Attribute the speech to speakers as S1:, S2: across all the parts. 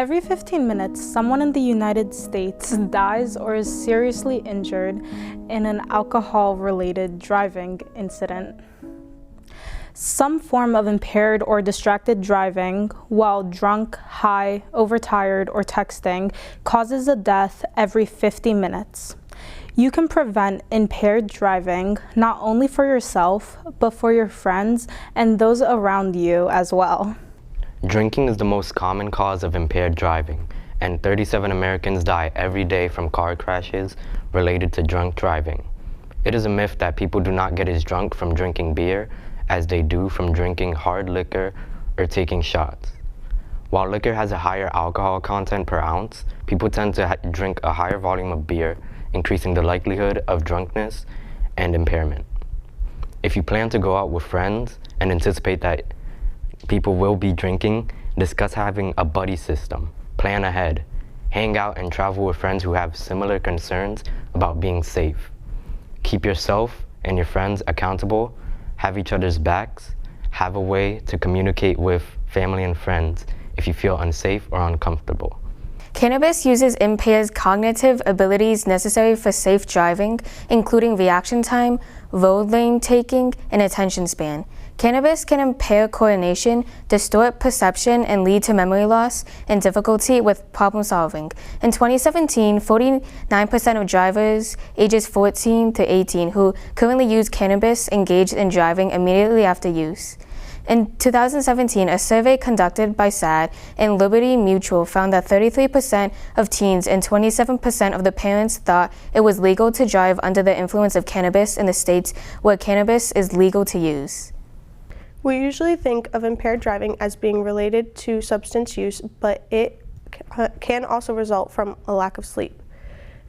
S1: Every 15 minutes, someone in the United States dies or is seriously injured in an alcohol-related driving incident. Some form of impaired or distracted driving while drunk, high, overtired, or texting causes a death every 50 minutes. You can prevent impaired driving not only for yourself, but for your friends and those around you as well.
S2: Drinking is the most common cause of impaired driving, and 37 Americans die every day from car crashes related to drunk driving. It is a myth that people do not get as drunk from drinking beer as they do from drinking hard liquor or taking shots. While liquor has a higher alcohol content per ounce, people tend to drink a higher volume of beer, increasing the likelihood of drunkenness and impairment. If you plan to go out with friends and anticipate that people will be drinking, discuss having a buddy system, plan ahead, hang out and travel with friends who have similar concerns about being safe. Keep yourself and your friends accountable, have each other's backs, have a way to communicate with family and friends if you feel unsafe or uncomfortable.
S3: Cannabis uses impairs cognitive abilities necessary for safe driving, including reaction time, road lane taking, and attention span. Cannabis can impair coordination, distort perception, and lead to memory loss and difficulty with problem solving. In 2017, 49% of drivers ages 14 to 18 who currently use cannabis engaged in driving immediately after use. In 2017, a survey conducted by SADD and Liberty Mutual found that 33% of teens and 27% of the parents thought it was legal to drive under the influence of cannabis in the states where cannabis is legal to use.
S4: We usually think of impaired driving as being related to substance use, but it can also result from a lack of sleep.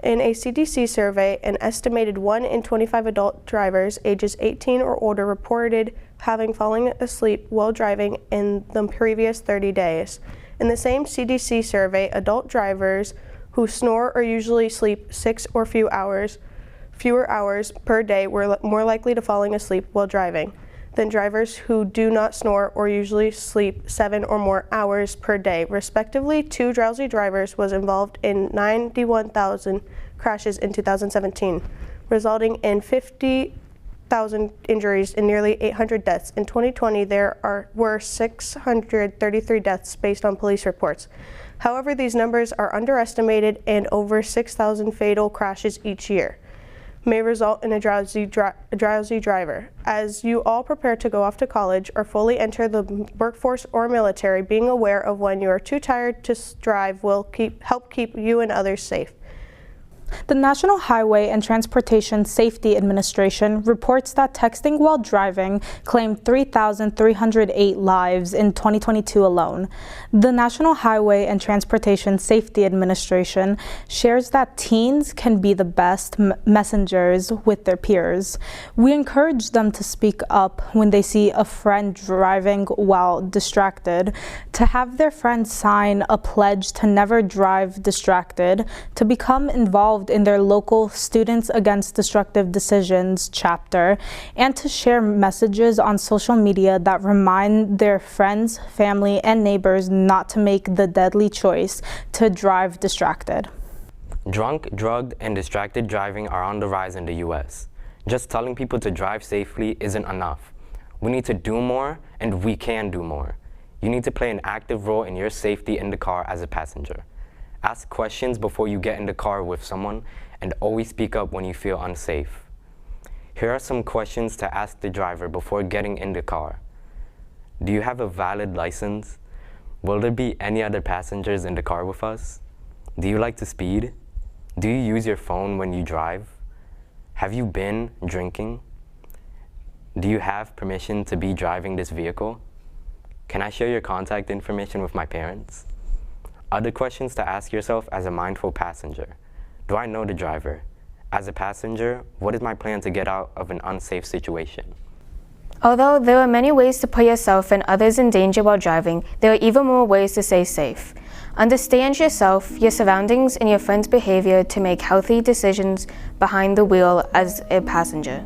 S4: In a CDC survey, an estimated 1 in 25 adult drivers ages 18 or older reported having fallen asleep while driving in the previous 30 days. In the same CDC survey, adult drivers who snore or usually sleep 6 or fewer hours per day were more likely to falling asleep while driving than drivers who do not snore or usually sleep 7 or more hours per day. Respectively, 2 drowsy drivers was involved in 91,000 crashes in 2017, resulting in 50,000 injuries and nearly 800 deaths. In 2020, there were 633 deaths based on police reports. However, these numbers are underestimated, and over 6,000 fatal crashes each year may result in a drowsy driver. As you all prepare to go off to college or fully enter the workforce or military, being aware of when you are too tired to drive will help keep you and others safe.
S1: The National Highway and Transportation Safety Administration reports that texting while driving claimed 3,308 lives in 2022 alone. The National Highway and Transportation Safety Administration shares that teens can be the best messengers with their peers. We encourage them to speak up when they see a friend driving while distracted, to have their friends sign a pledge to never drive distracted, to become involved in their local Students Against Destructive Decisions chapter, and to share messages on social media that remind their friends, family, and neighbors not to make the deadly choice to drive distracted.
S2: Drunk, drugged, and distracted driving are on the rise in the US. Just telling people to drive safely isn't enough. We need to do more, and we can do more. You need to play an active role in your safety in the car as a passenger. Ask questions before you get in the car with someone, and always speak up when you feel unsafe. Here are some questions to ask the driver before getting in the car. Do you have a valid license? Will there be any other passengers in the car with us? Do you like to speed? Do you use your phone when you drive? Have you been drinking? Do you have permission to be driving this vehicle? Can I share your contact information with my parents? Other questions to ask yourself as a mindful passenger. Do I know the driver? As a passenger, what is my plan to get out of an unsafe situation?
S3: Although there are many ways to put yourself and others in danger while driving, there are even more ways to stay safe. Understand yourself, your surroundings, and your friends' behavior to make healthy decisions behind the wheel as a passenger.